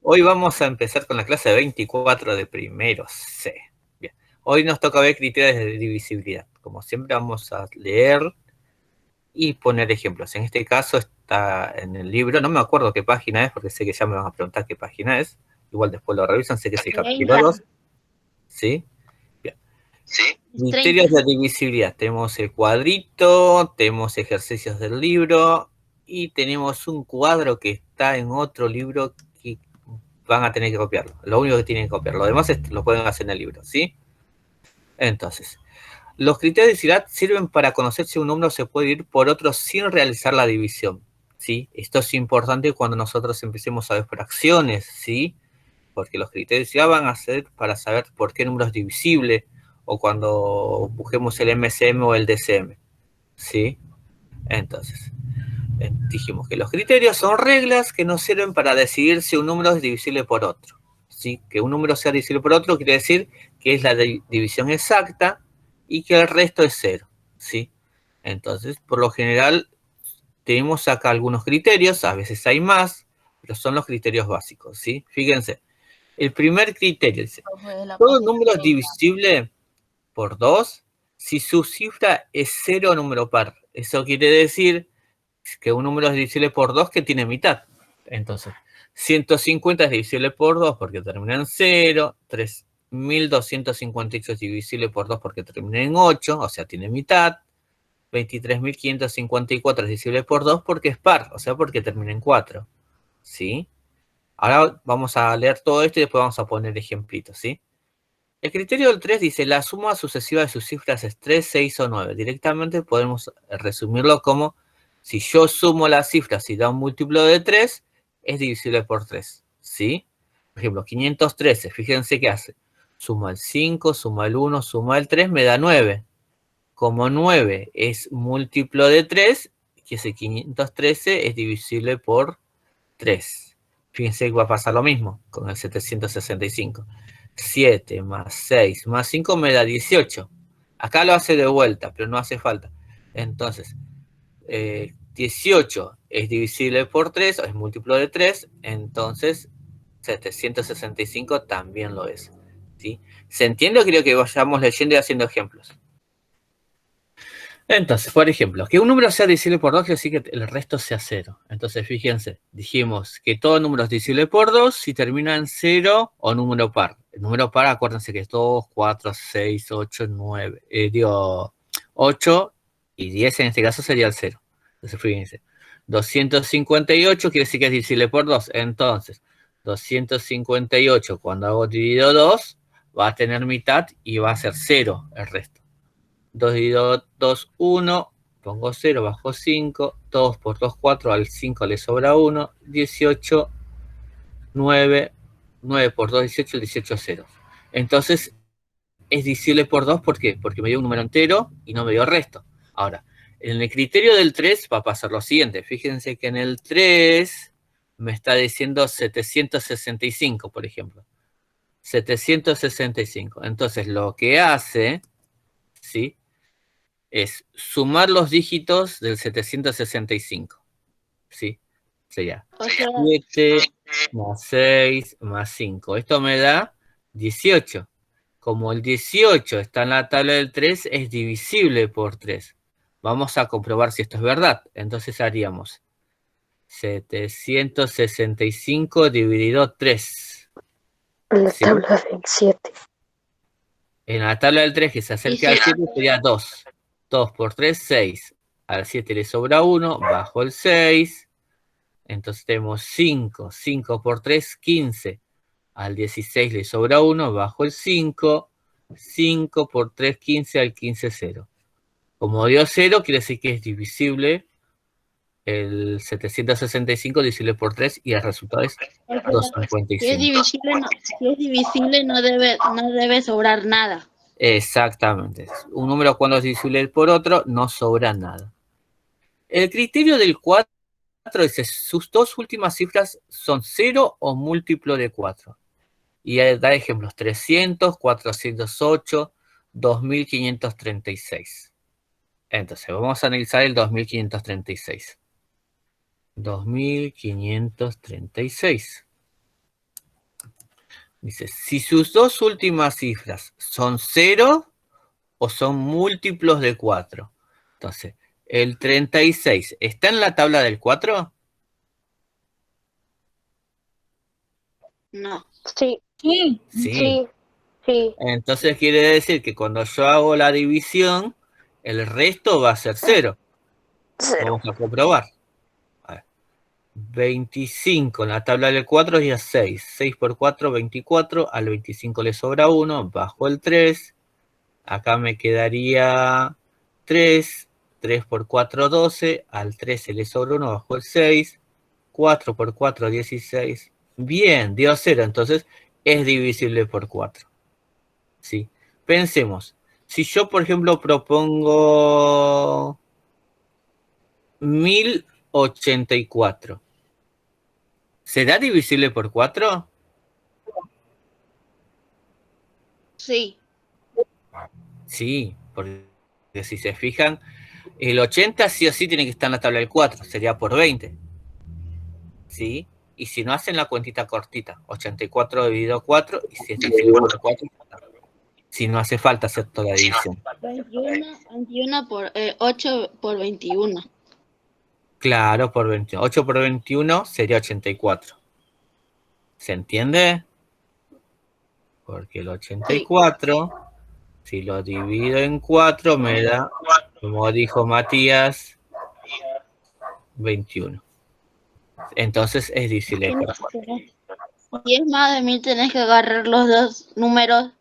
Hoy vamos a empezar con la clase 24 de primero C. Bien. Hoy nos toca ver criterios de divisibilidad. Como siempre vamos a leer y poner ejemplos. En este caso está en el libro, no me acuerdo qué página es, porque sé que ya me van a preguntar qué página es. Igual después lo revisan, sé que es el capítulo 2. ¿Sí? Bien. ¿Sí? Criterios de divisibilidad. Tenemos el cuadrito, tenemos ejercicios del libro y tenemos un cuadro que está en otro libro que van a tener que copiarlo. Lo único que tienen que copiar. Lo demás lo pueden hacer en el libro, ¿sí? Entonces, los criterios de divisibilidad sirven para conocer si un número se puede dividir por otro sin realizar la división, ¿sí? Esto es importante cuando nosotros empecemos a ver fracciones, ¿sí? Porque los criterios de divisibilidad van a ser para saber por qué número es divisible o cuando busquemos el MCM o el DCM, ¿sí? Entonces, dijimos que los criterios son reglas que nos sirven para decidir si un número es divisible por otro. ¿Sí? Que un número sea divisible por otro quiere decir que es la división exacta y que el resto es cero. ¿Sí? Entonces, por lo general, tenemos acá algunos criterios, a veces hay más, pero son los criterios básicos. ¿Sí? Fíjense, el primer criterio dice, todo número es divisible por 2 si su cifra es cero o número par. Eso quiere decir que un número es divisible por 2 que tiene mitad. Entonces, 150 es divisible por 2 porque termina en 0, 3258 es divisible por 2 porque termina en 8, o sea, tiene mitad, 23.554 es divisible por 2 porque es par, o sea, porque termina en 4, ¿sí? Ahora vamos a leer todo esto y después vamos a poner ejemplitos, ¿sí? El criterio del 3 dice, la suma sucesiva de sus cifras es 3, 6 o 9. Directamente podemos resumirlo como, si yo sumo las cifras y da un múltiplo de 3, es divisible por 3, ¿sí? Por ejemplo, 513, fíjense qué hace. Suma el 5, suma el 1, suma el 3, me da 9. Como 9 es múltiplo de 3, que ese 513 es divisible por 3. Fíjense que va a pasar lo mismo con el 765. 7 más 6 más 5 me da 18. Acá lo hace de vuelta, pero no hace falta. Entonces, 18 es divisible por 3, o es múltiplo de 3, entonces 765 también lo es. ¿Sí? ¿Se entiende o creo que vayamos leyendo y haciendo ejemplos? Entonces, por ejemplo, que un número sea divisible por 2 quiere decir que el resto sea 0. Entonces, fíjense, dijimos que todo número es divisible por 2 si termina en 0 o número par. El número par, acuérdense que es 2, 4, 6, 8, 9. 8 y 10 en este caso sería el 0. Entonces, fíjense, 258 quiere decir que es divisible por 2. Entonces, 258 cuando hago dividido 2 va a tener mitad y va a ser 0 el resto. 2 dividido 2, 1, pongo 0, bajo 5, 2 por 2, 4, al 5 le sobra 1, 18, 9, 9 por 2, 18, el 18, 0. Entonces, es divisible por 2, ¿por qué? Porque me dio un número entero y no me dio resto. Ahora, en el criterio del 3 va a pasar lo siguiente. Fíjense que en el 3 me está diciendo 765, por ejemplo. 765. Entonces, lo que hace, ¿sí? Es sumar los dígitos del 765, ¿sí? Sería 7 más 6 más 5. Esto me da 18. Como el 18 está en la tabla del 3, es divisible por 3. Vamos a comprobar si esto es verdad. Entonces haríamos 765 dividido 3. En la ¿Sí? tabla del 7. En la tabla del 3 que se acerca al 7 sería 2. 2 por 3, 6. Al 7 le sobra 1, bajo el 6. Entonces tenemos 5. 5 por 3, 15. Al 16 le sobra 1, bajo el 5. 5 por 3, 15. Al 15, 0. Como dio 0, quiere decir que es divisible el 765 divisible por 3 y el resultado es 255. Si es divisible no debe sobrar nada. Exactamente. Un número cuando es divisible por otro no sobra nada. El criterio del 4 dice, sus dos últimas cifras son 0 o múltiplo de 4. Y da ejemplos, 300, 408, 2536. Entonces, vamos a analizar el 2536. 2536. Dice, si sus dos últimas cifras son 0 o son múltiplos de 4. Entonces, el 36, ¿está en la tabla del 4? No. Sí, Sí. Sí. sí, sí. Entonces quiere decir que cuando yo hago la división, el resto va a ser 0. 0. Vamos a comprobar. A ver. 25 en la tabla del 4 es 6. 6 por 4, 24. Al 25 le sobra 1. Bajo el 3. Acá me quedaría 3. 3 por 4, 12. Al 13 le sobra 1. Bajo el 6. 4 por 4, 16. Bien, dio 0. Entonces es divisible por 4. ¿Sí? Pensemos. Si yo, por ejemplo, propongo 1084. ¿Será divisible por 4? Sí. Sí, porque si se fijan, el 80 sí o sí tiene que estar en la tabla del 4, sería por 20. ¿Sí? Y si no, hacen la cuentita cortita, 84 dividido 4, y si es divisible por 4, si no hace falta hacer toda la división. 21 por 8 por 21. Claro, por 21. 8 por 21 sería 84. ¿Se entiende? Porque el 84, si lo divido en 4, me da, como dijo Matías, 21. Entonces es divisible por 4. Si es más de 1000, tenés que agarrar los dos números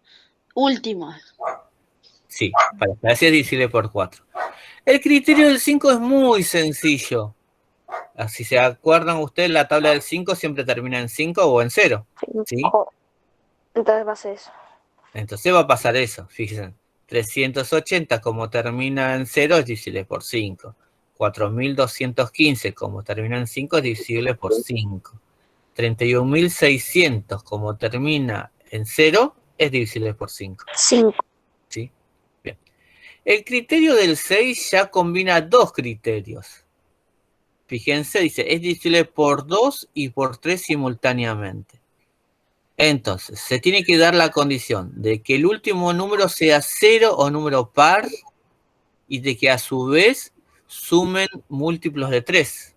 últimos. Sí, para saber si es divisible por 4. El criterio del 5 es muy sencillo. Si se acuerdan ustedes, la tabla del 5 siempre termina en 5 o en 0. ¿Sí? Entonces va a ser eso. Entonces va a pasar eso, fíjense. 380 como termina en 0 es divisible por 5. 4215 como termina en 5 es divisible por 5. 31.600 como termina en 0 es divisible por 5. 5. ¿Sí? Bien. El criterio del 6 ya combina dos criterios. Fíjense, dice, es divisible por 2 y por 3 simultáneamente. Entonces, se tiene que dar la condición de que el último número sea 0 o número par y de que a su vez sumen múltiplos de 3.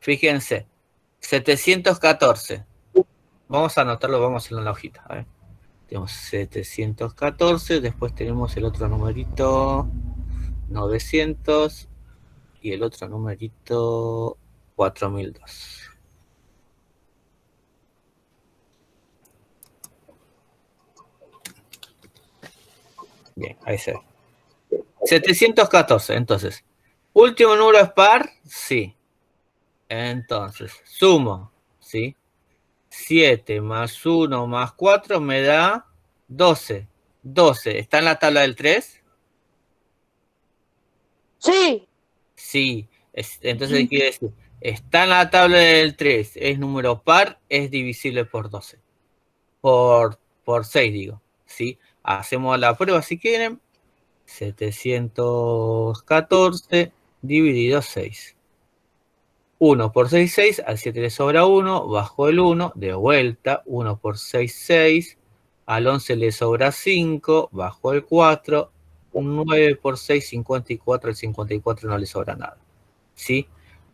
Fíjense, 714. Vamos a anotarlo, vamos a hacerlo en la hojita. A ver. Tenemos 714, después tenemos el otro numerito 900 y el otro numerito 4002. Bien, ahí se ve. 714, entonces. ¿Último número es par? Sí. Entonces, sumo, ¿sí? 7 más 1 más 4 me da 12. 12, ¿está en la tabla del 3? Sí. Sí. Entonces quiere decir, está en la tabla del 3, es número par, es divisible por 12. Por 6, digo. ¿Sí? Hacemos la prueba si quieren. 714 dividido 6. 1 por 6, 6. Al 7 le sobra 1. Bajo el 1. De vuelta. 1 por 6, 6. Al 11 le sobra 5. Bajo el 4. 9 por 6, 54. Al 54 no le sobra nada. ¿Sí?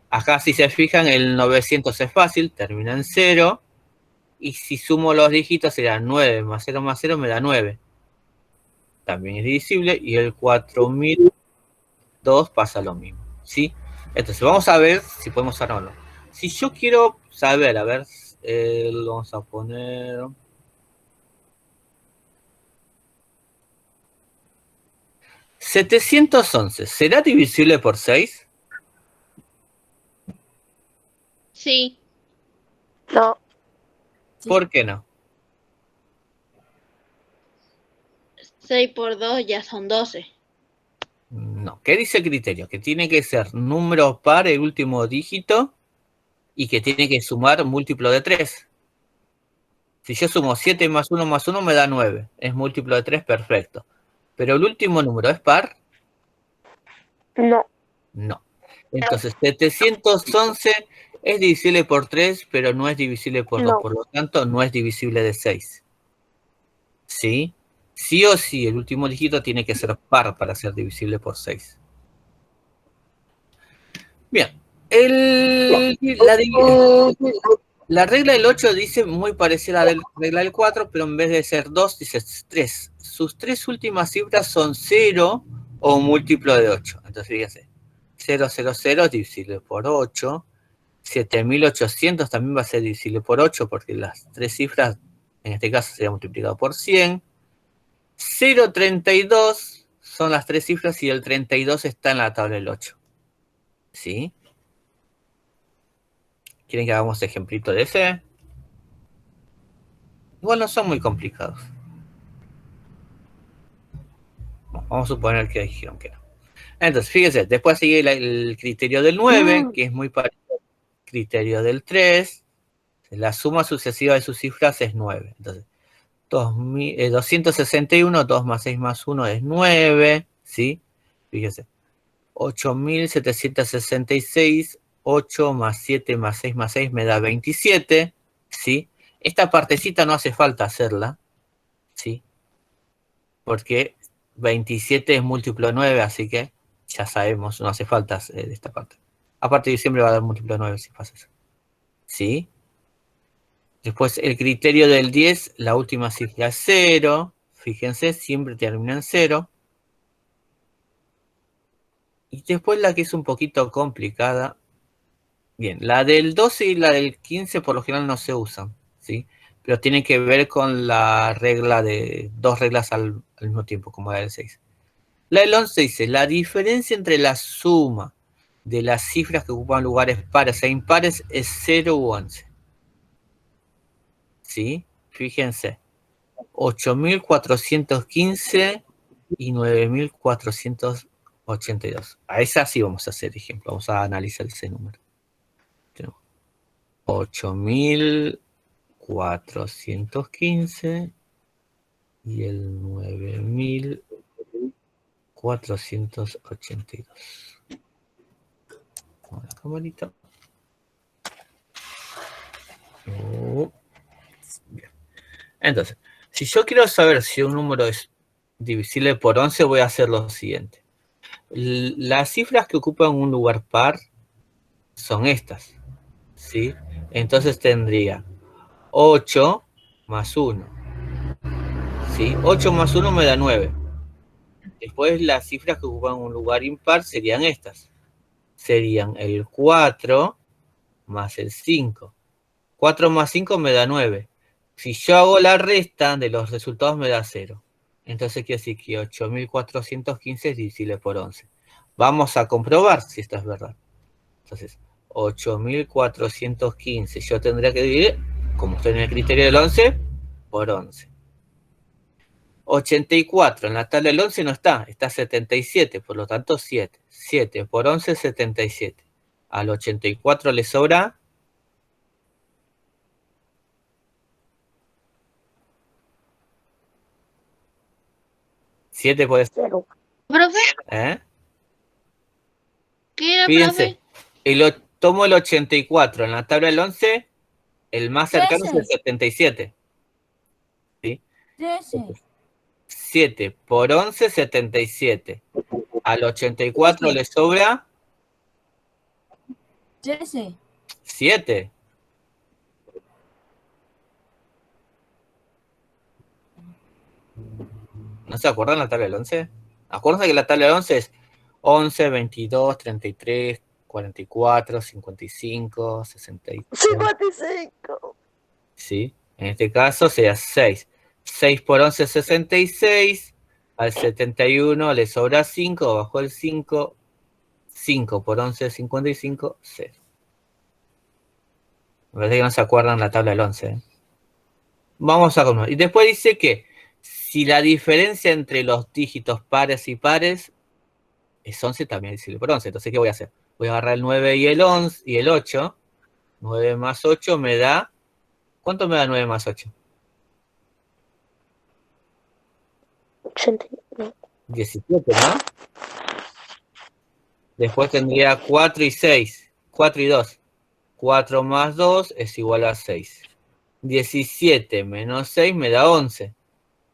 Acá si se fijan el 900 es fácil. Termina en 0. Y si sumo los dígitos será 9 más 0 más 0 me da 9. También es divisible. Y el 4002 pasa lo mismo. ¿Sí? Entonces vamos a ver si podemos armarlo. Si yo quiero saber, a ver, lo vamos a poner... ¿711 será divisible por 6? Sí. No. ¿Por qué no? 6 por 2 ya son 12. No. ¿Qué dice el criterio? Que tiene que ser número par el último dígito y que tiene que sumar múltiplo de 3. Si yo sumo 7 más 1 más 1 me da 9. Es múltiplo de 3, perfecto. ¿Pero el último número es par? No. No. Entonces, 711 Es divisible por 3, pero no es divisible por 2. No. Por lo tanto, no es divisible de 6. ¿Sí? Sí o sí, el último dígito tiene que ser par para ser divisible por 6. Bien. La regla del 8 dice muy parecida a la regla del 4, pero en vez de ser 2, dice 3. Sus tres últimas cifras son 0 o un múltiplo de 8. Entonces, fíjense. 0, 0, 0 es divisible por 8. 7800 también va a ser divisible por 8, porque las tres cifras, en este caso, sería multiplicado por 100. 0,32 son las tres cifras y el 32 está en la tabla del 8. ¿Sí? ¿Quieren que hagamos ejemplito de ese? Igual no son muy complicados. Vamos a suponer que dijeron que no. Entonces, fíjense, después sigue el criterio del 9, que es muy parecido al criterio del 3. La suma sucesiva de sus cifras es 9. Entonces, 261, 2 más 6 más 1 es 9, ¿sí? Fíjense. 8766, 8 más 7 más 6 más 6 me da 27, ¿sí? Esta partecita no hace falta hacerla, ¿sí? Porque 27 es múltiplo de 9, así que ya sabemos, no hace falta de esta parte. Aparte, siempre va a dar múltiplo de 9 si pasa eso, ¿sí? Después, el criterio del 10, la última cifra es 0. Fíjense, siempre termina en 0. Y después la que es un poquito complicada. Bien, la del 12 y la del 15 por lo general no se usan, ¿sí? Pero tiene que ver con la regla de dos reglas al mismo tiempo, como la del 6. La del 11 dice, la diferencia entre la suma de las cifras que ocupan lugares pares e impares es 0 u 11. ¿Sí? Fíjense. 8.415 y 9.482. A esa sí vamos a hacer ejemplo. Vamos a analizar ese número. 8.415 y el 9.482. Vamos a la camarita. Bien. Entonces, si yo quiero saber si un número es divisible por 11, voy a hacer lo siguiente. Las cifras que ocupan un lugar par son estas, ¿sí? Entonces tendría 8 más 1, ¿sí? 8 más 1 me da 9. Después las cifras que ocupan un lugar impar serían estas. Serían el 4 más el 5. 4 más 5 me da 9. Si yo hago la resta de los resultados me da 0. Entonces quiere decir que 8.415 es divisible por 11. Vamos a comprobar si esto es verdad. Entonces, 8.415 yo tendría que dividir, como estoy en el criterio del 11, por 11. 84, en la tabla del 11 no está, está 77, por lo tanto 7. 7 por 11 es 77. Al 84 le sobra 7 puede ser. ¿Profe? ¿Eh? ¿Qué era, Fíjense, profe? tomo el 84, en la tabla del 11, el más cercano es el 77. ¿Sí? 7 por 11, 77. Al 84 le sobra 7. ¿No se acuerdan la tabla del 11? Acuérdense que la tabla del 11 es 11, 22, 33, 44, 55, 65. 55. ¿Sí? En este caso sería 6. 6 por 11 es 66. Al 71 le sobra 5, bajo el 5. 5 por 11 es 55, 0. Me parece que no se acuerdan la tabla del 11. ¿Eh? Vamos a continuar. Y después dice que si la diferencia entre los dígitos pares y pares es 11, también es divisible por 11. Entonces, ¿qué voy a hacer? Voy a agarrar el 9 y el 11 y el 8. 9 más 8 me da... ¿Cuánto me da 9 más 8? 17, ¿no? Después tendría 4 y 6. 4 y 2. 4 más 2 es igual a 6. 17 menos 6 me da 11.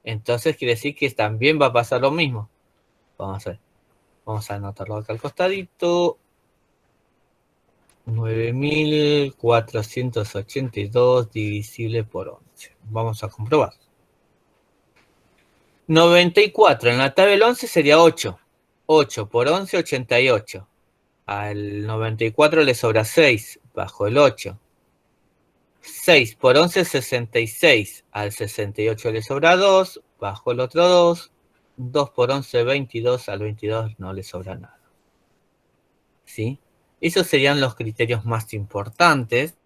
Entonces quiere decir que también va a pasar lo mismo. Vamos a ver. Vamos a anotarlo acá al costadito. 9.482 divisible por 11. Vamos a comprobar. 94 en la tabla 11 sería 8. 8 por 11, 88. Al 94 le sobra 6 bajo el 8. 6 por 11, 66. Al 68 le sobra 2 bajo el otro 2. 2 por 11, 22. Al 22 no le sobra nada. ¿Sí? Esos serían los criterios más importantes.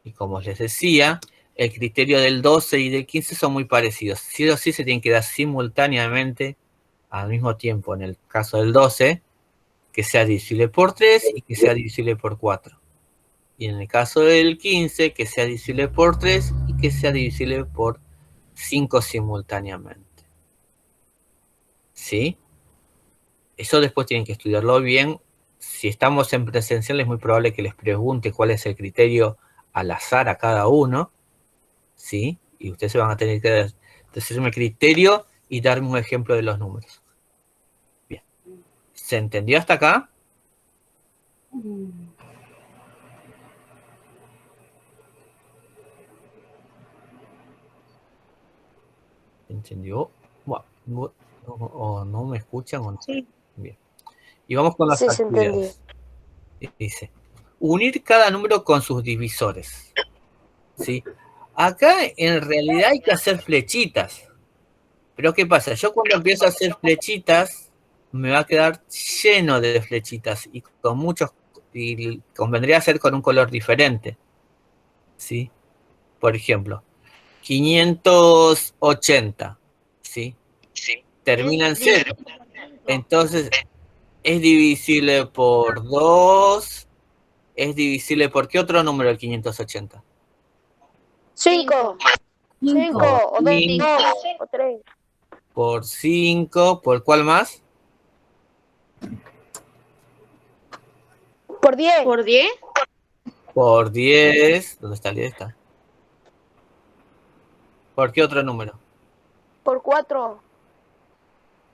Y como les decía, el criterio del 12 y del 15 son muy parecidos. Sí o sí se tienen que dar simultáneamente al mismo tiempo. En el caso del 12, que sea divisible por 3 y que sea divisible por 4. Y en el caso del 15, que sea divisible por 3 y que sea divisible por 5 simultáneamente. ¿Sí? Eso después tienen que estudiarlo bien. Si estamos en presencial es muy probable que les pregunte cuál es el criterio al azar a cada uno. ¿Sí? Y ustedes se van a tener que decirme el criterio y darme un ejemplo de los números. Bien. ¿Se entendió hasta acá? ¿Entendió? Bueno, o no me escuchan o no. Sí. Bien. Y vamos con las Sí, se entendió. actividades. Dice, unir cada número con sus divisores. ¿Sí? Acá en realidad hay que hacer flechitas. Pero ¿qué pasa? Yo cuando empiezo a hacer flechitas, me va a quedar lleno de flechitas y con muchos, y convendría hacer con un color diferente. ¿Sí? Por ejemplo, 580. ¿Sí? Termina en 0. Entonces, es divisible por 2. Es divisible por ¿qué otro número el 580? 5. 5 o 2 5 o 3. por 5. ¿Por cuál más? Por 10. ¿Por 10? Por 10. ¿Dónde está el 10? Está. ¿Por qué otro número? Por 4.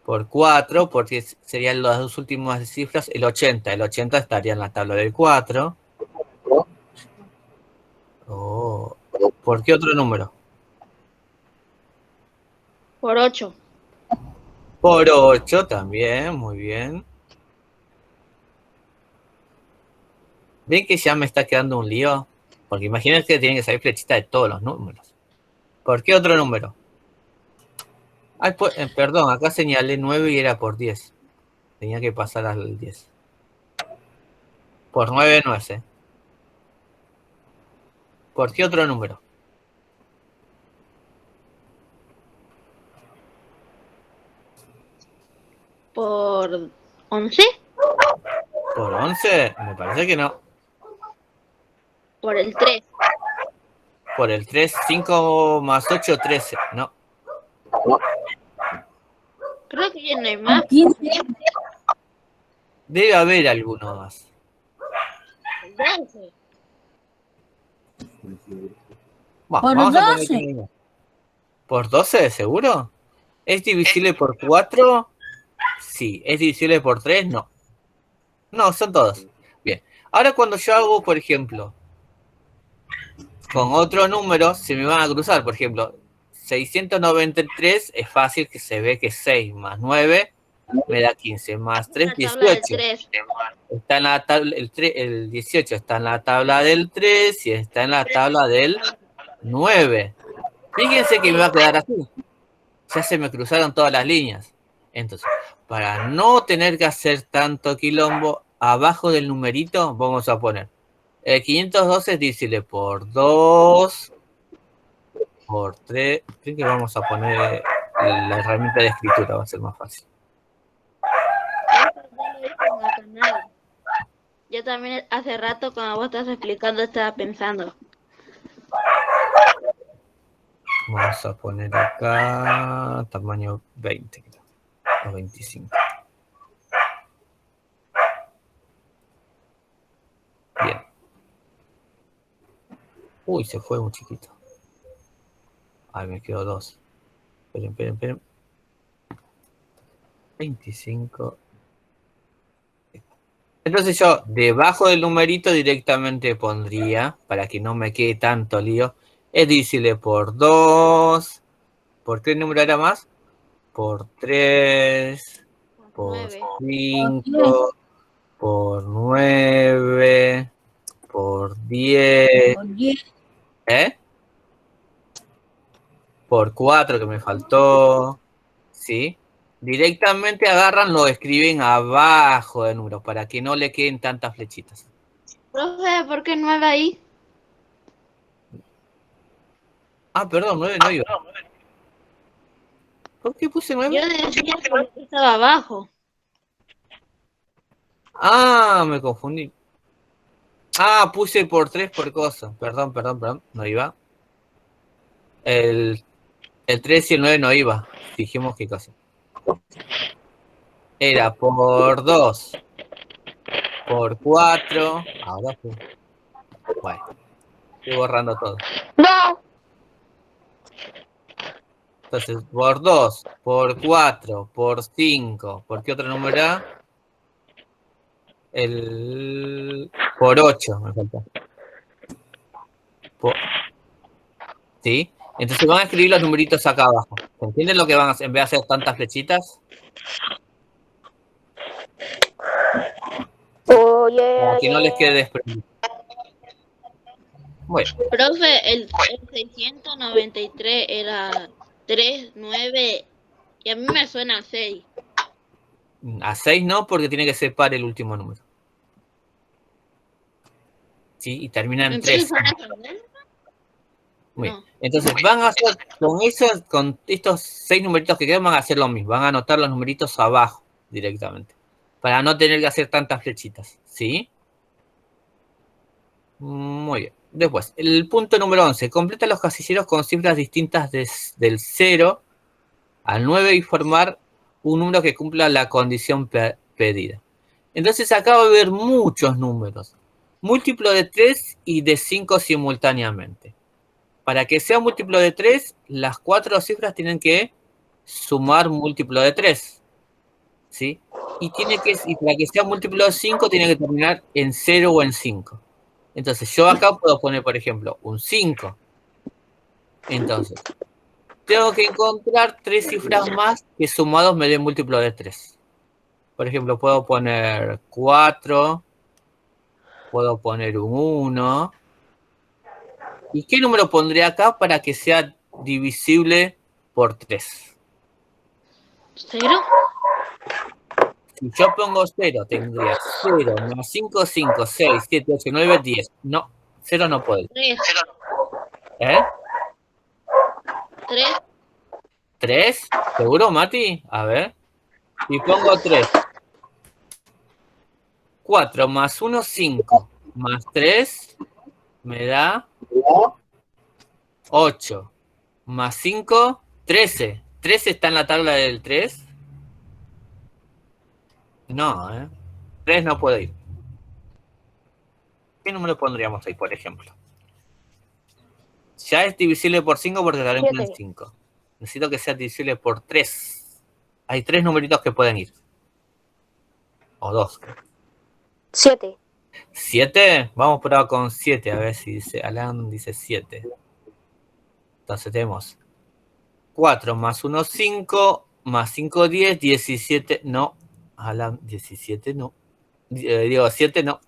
Por 4, porque serían las dos últimas cifras, el 80. El 80 estaría en la tabla del 4. Oh. ¿Por qué otro número? Por 8. Por 8 también, muy bien. ¿Ven que ya me está quedando un lío? Porque imagínense que tienen que salir flechitas de todos los números. ¿Por qué otro número? Ay, perdón, acá señalé 9 y era por 10. Tenía que pasar al 10. Por 9 no es, ¿eh? ¿Por qué otro número? ¿Por 11? ¿Por 11? Me parece que no. Por el 3. Por el 3, 5 más 8, 13. No. Creo que ya no hay más. Debe haber alguno más. El 12. Bueno, Por vamos a poner 12. que no. ¿Por 12, seguro? ¿Es divisible por 4? Sí. ¿Es divisible por 3? No. No, son todos. Bien. Ahora cuando yo hago, por ejemplo, con otro número, se me van a cruzar. Por ejemplo, 693 es fácil que se ve que 6 más 9 me da 15, más 3, La tabla del 18. 3. Está en la tabla, el 18 está en la tabla del 3 y está en la tabla del 9. Fíjense que me va a quedar así. Ya se me cruzaron todas las líneas. Entonces, para no tener que hacer tanto quilombo, abajo del numerito vamos a poner 512 es divisible por 2, por 3. Creo que vamos a poner la herramienta de escritura, va a ser más fácil. Yo también hace rato cuando vos estás explicando estaba pensando. Vamos a poner acá tamaño 20 o 25. Bien. Uy, se fue muy chiquito. Ay, me quedó 2. Esperen. 25. Entonces yo, debajo del numerito directamente pondría, para que no me quede tanto lío, es divisible por 2. ¿Por qué número era más? Por 3, por 9. 5, por 9, por 10, ¿eh? Por 4 que me faltó, ¿sí? Directamente agarran, lo escriben abajo del número, para que no le queden tantas flechitas. Profe, ¿por qué 9 ahí? Ah, perdón, 9 no iba. ¿Por qué puse 9? Yo decía que estaba abajo. Ah, me confundí. Ah, puse por 3 por cosa. Perdón, no iba. El 3 y el 9 no iba. Dijimos qué cosa. Era por 2, por 4. Ahora sí. Bueno, estoy borrando todo. No. Entonces, por 2, por 4, por 5. ¿Por qué otro número era? Por 8, me falta. ¿Sí? Entonces van a escribir los numeritos acá abajo. ¿Entienden lo que van a hacer en vez de hacer tantas flechitas? Oye, Para que no les quede desprendido. Bueno, Profe, el 693 era 3, 9, y a mí me suena a 6. a 6 no, porque tiene que ser par el último número. ¿Sí? Y termina en 3. Entonces, ¿van a saber? Muy bien. No. Entonces van a hacer con estos 6 numeritos que quedan, van a hacer lo mismo. Van a anotar los numeritos abajo directamente. Para no tener que hacer tantas flechitas. ¿Sí? Muy bien. Después, el punto número 11. Completa los casilleros con cifras distintas del 0 al 9 y formar un número que cumpla la condición pedida. Entonces acá va a haber muchos números. Múltiplo de 3 y de 5 simultáneamente. Para que sea múltiplo de 3, las 4 cifras tienen que sumar múltiplo de 3. ¿Sí? Y para que sea múltiplo de 5, tiene que terminar en 0 o en 5. Entonces, yo acá puedo poner, por ejemplo, un 5. Entonces, tengo que encontrar 3 cifras más que sumados me den múltiplo de 3. Por ejemplo, puedo poner 4, puedo poner un 1. ¿Y qué número pondré acá para que sea divisible por 3? ¿0? Si yo pongo 0, tendría 0 más 5, 5, 6, 7, 8, 9, 10. No, 0 no puede. 3. ¿Eh? 3. 3, ¿seguro, Mati? A ver. Y pongo 3. 4 más 1, 5. Más 3 me da 8. Más 5, 13. ¿13 está en la tabla del 3? No, ¿eh? 3 no puede ir. ¿Qué número pondríamos ahí, por ejemplo? Ya es divisible por 5 porque la lengua es 5. Necesito que sea divisible por 3. Hay 3 numeritos que pueden ir. O 2. 7. 7. Vamos por ahora con 7. A ver si dice. Alan dice 7. Entonces tenemos 4 más 1, 5. Más 5, 10. 17. No. Alan, 17 no. Digo, 7 no.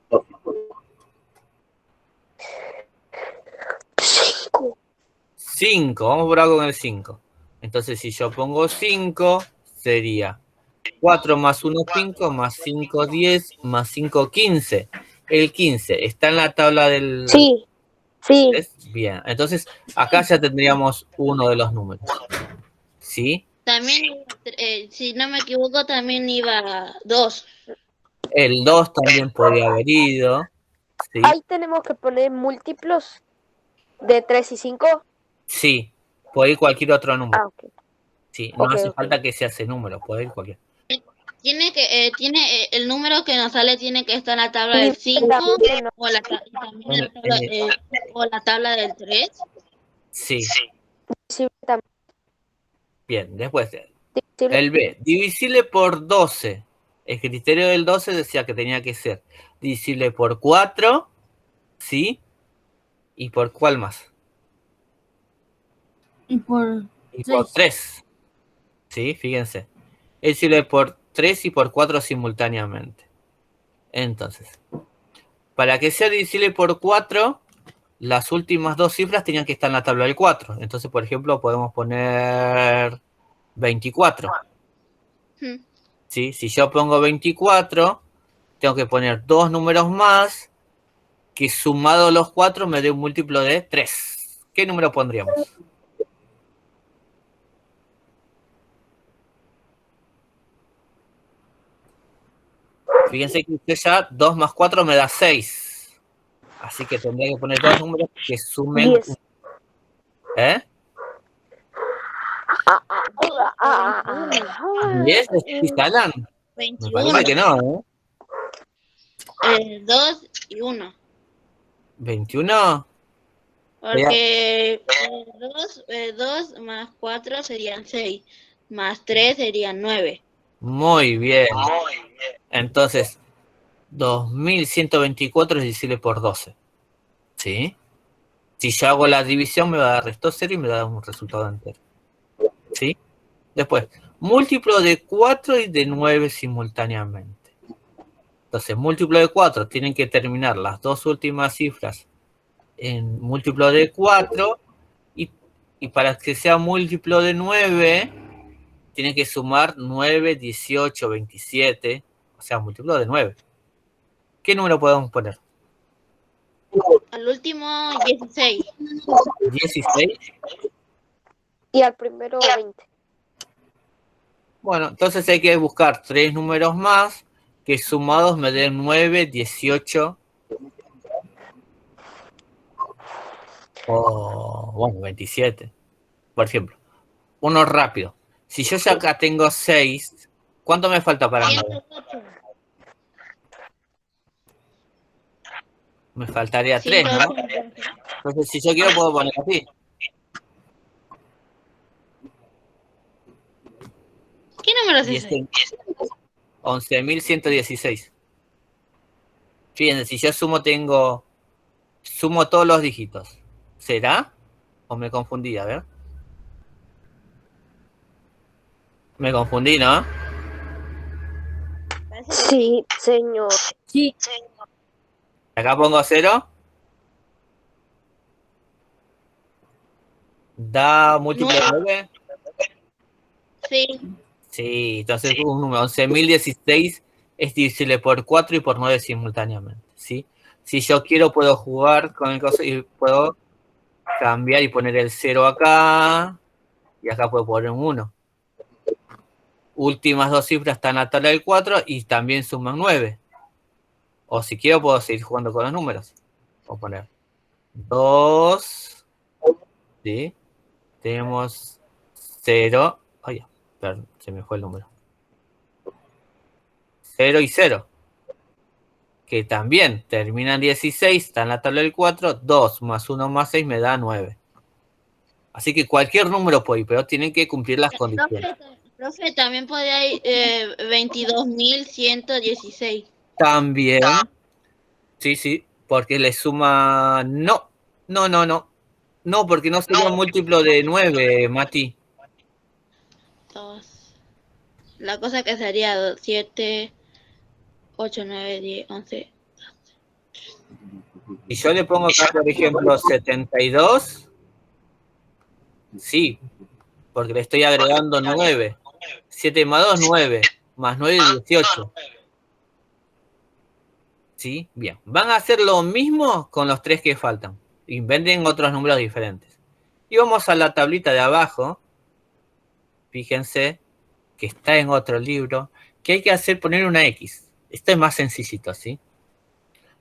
5. 5. Vamos por ahora con el 5. Entonces si yo pongo 5, sería 4 más 1, 5, más 5, 10, más 5, 15. El 15 está en la tabla del... Sí. Sí. Bien, entonces acá ya tendríamos uno de los números. ¿Sí? También, si no me equivoco, también iba 2. El 2 también podría haber ido. ¿Sí? Ahí tenemos que poner múltiplos de 3 y 5. Sí, puede ir cualquier otro número. Ah, ok. Sí, no Ok, hace ok. falta que sea ese número, puede ir cualquier. Y el número que nos sale tiene que estar en la tabla del 5 o también o la tabla del 3. Sí. Divisible también. Bien, después Divisible. el B, divisible por 12. El criterio del 12 decía que tenía que ser divisible por 4, ¿sí? ¿Y por cuál más? Y por Y por 3, ¿sí? Fíjense. Es divisible por 3 y por 4 simultáneamente. Entonces, para que sea divisible por 4, las últimas dos cifras tenían que estar en la tabla del 4. Entonces, por ejemplo, podemos poner 24. ¿Sí? Si yo pongo 24, tengo que poner dos números más, que sumado los 4 me dé un múltiplo de 3. ¿Qué número pondríamos? Fíjense que usted ya 2 más 4 me da 6. Así que tendría que poner dos números que sumen. 10. ¿Eh? 10, ¿sí salen? Me 21. parece que no, ¿eh? 2 y 1. 21. Porque 2 más 4 serían 6. Más 3 serían 9. Muy bien. Entonces, 2124 es divisible por 12. ¿Sí? Si yo hago la división me va a dar resto 0 y me da un resultado entero. ¿Sí? Después, múltiplo de 4 y de 9 simultáneamente. Entonces, múltiplo de 4 tienen que terminar las dos últimas cifras en múltiplo de 4 y para que sea múltiplo de 9 tiene que sumar 9, 18, 27, o sea, múltiplo de 9. ¿Qué número podemos poner? Al último, 16. 16. Y al primero 20. Bueno, entonces hay que buscar tres números más que sumados me den 9, 18 o, bueno, 27. Por ejemplo, uno rápido. Si yo ya acá tengo 6, ¿cuánto me falta para 9? 108. Me faltaría 3, ¿no? 108. Entonces, si yo quiero, puedo poner así. ¿Qué número es ese? 11.116. Fíjense, si yo sumo todos los dígitos. ¿Será? ¿O me confundí? A ver. Me confundí, ¿no? Sí, señor. Sí. Acá pongo 0. ¿Da múltiplo de 9? Sí. Sí, entonces un número 11.016 es divisible por 4 y por 9 simultáneamente, ¿sí? Si yo quiero puedo jugar con el coso y puedo cambiar y poner el 0 acá y acá puedo poner un 1. Últimas dos cifras están en la tabla del 4 y también suman 9. O si quiero puedo seguir jugando con los números. Puedo poner 2, ¿sí? Tenemos 0. Ay, perdón, se me fue el número. 0 y 0. Que también terminan 16, está en la tabla del 4. 2 más 1 más 6 me da 9. Así que cualquier número puede ir, pero tienen que cumplir las condiciones. Profe, también podría ir 22.116. También. Sí, porque le suma... No, porque no sería un múltiplo de 9, Mati. 2. La cosa que sería 7, 8, 9, 10, 11. Si yo le pongo acá, por ejemplo, 72, sí, porque le estoy agregando 9. 7 más 2, 9. Más 9, 18. ¿Sí? Bien. Van a hacer lo mismo con los 3 que faltan. Inventen otros números diferentes. Y vamos a la tablita de abajo. Fíjense que está en otro libro. Que hay que hacer poner una X. Esto es más sencillito, ¿sí?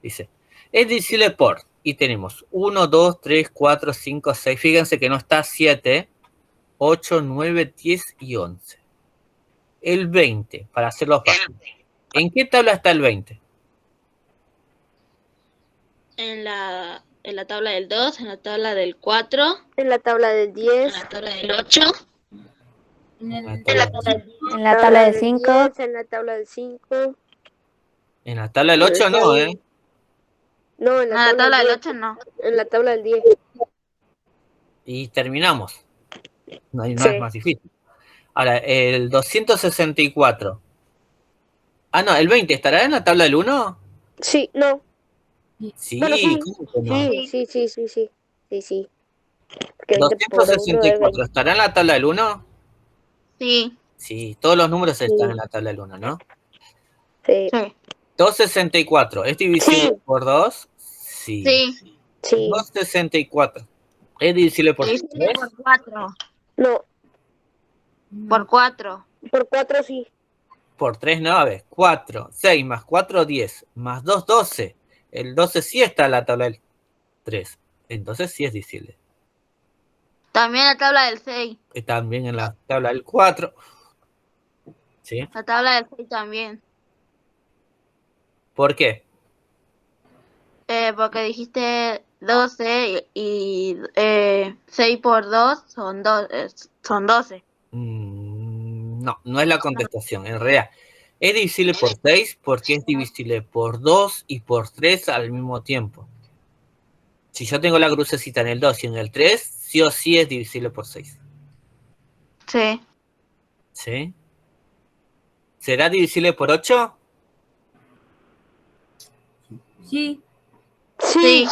Dice, es divisible por. Y tenemos 1, 2, 3, 4, 5, 6. Fíjense que no está 7, 8, 9, 10 y 11. el 20, para hacerlo fácil. ¿En qué tabla está el 20? En la tabla del 2, en la tabla del 4, En la tabla del en 10. la tabla del 8, En la en tabla la tabla del 10, En la tabla del del 5. 10, en la tabla del 5. En la tabla del 8 no, ¿eh? No, en no, la la tabla del 10. 8 no. En la tabla del 10. Y terminamos. No hay Sí. nada más difícil. Ahora, el 264. Ah, no, el 20, ¿estará en la tabla del 1? Sí, no. Sí, Bueno, sí. ¿cómo que no? Sí. Porque 20 por 1 es 264, 20. ¿estará en la tabla del 1? Sí, Sí, todos los números están Sí. en la tabla del 1, ¿no? Sí. sí, 264, ¿es divisible Sí. por 2? Sí. sí. Sí. 264, ¿es divisible por Divisible 3? por 4. No. Por 4. Por 4 sí. Por 3, 9. 4, 6 más 4, 10. Más 2, 12. El 12 sí está en la tabla del 3. Entonces sí es divisible. También la tabla del 6. También en la tabla del 4. ¿Sí? La tabla del 6 también. ¿Por qué? Porque dijiste 12 y 6 por 2 son 12. No, no es la contestación. En realidad, es divisible por 6 porque es divisible por 2 y por 3 al mismo tiempo. Si yo tengo la crucecita en el 2 y en el 3, sí o sí es divisible por 6. Sí. ¿Sí? ¿Será divisible por 8? Sí. Sí.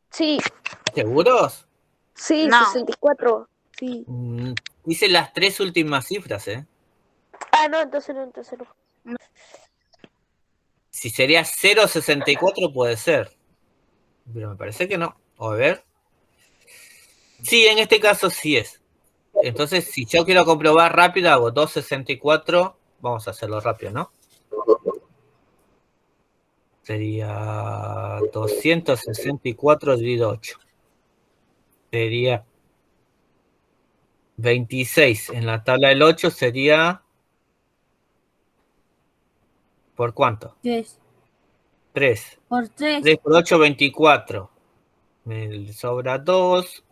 Sí. ¿Seguros? Sí, No. 64. Sí. Dice las 3 últimas cifras, ¿eh? Ah, no, entonces no. Si sería 0,64 puede ser. Pero me parece que no. A ver. Sí, en este caso sí es. Entonces, si yo quiero comprobar rápido, hago 2,64. Vamos a hacerlo rápido, ¿no? Sería 264 dividido 8. Sería 26. En la tabla del 8 sería... ¿Por cuánto? 3. 3. Por 3. 3 por 8, 24. Me sobra 2.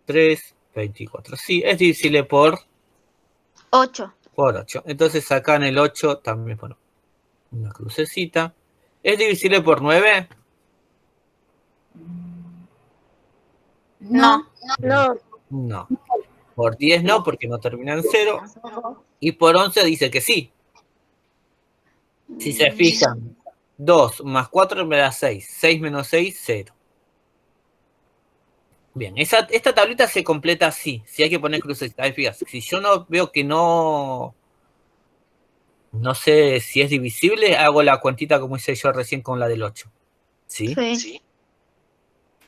3, 24. Sí, es divisible por 8. 8. Entonces acá en el 8 también, bueno, una crucecita. ¿Es divisible por 9? No. No. No. Por 10 no, porque no termina en 0. Y por 11 dice que sí. Si se fijan, 2 más 4 me da 6. 6 menos 6, 0. Bien, esta tablita se completa así. Si hay que poner crucecitas. Ahí fíjate, si yo no veo que no sé si es divisible, hago la cuentita como hice yo recién con la del 8. ¿Sí? Sí.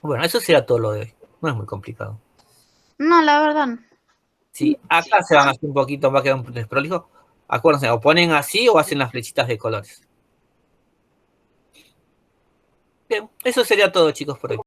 Bueno, eso será todo lo de hoy. No es muy complicado. No, la verdad no. Sí, acá se van a hacer un poquito, va a quedar un desprolijo. Acuérdense, o ponen así o hacen las flechitas de colores. Bien, eso sería todo, chicos, por hoy.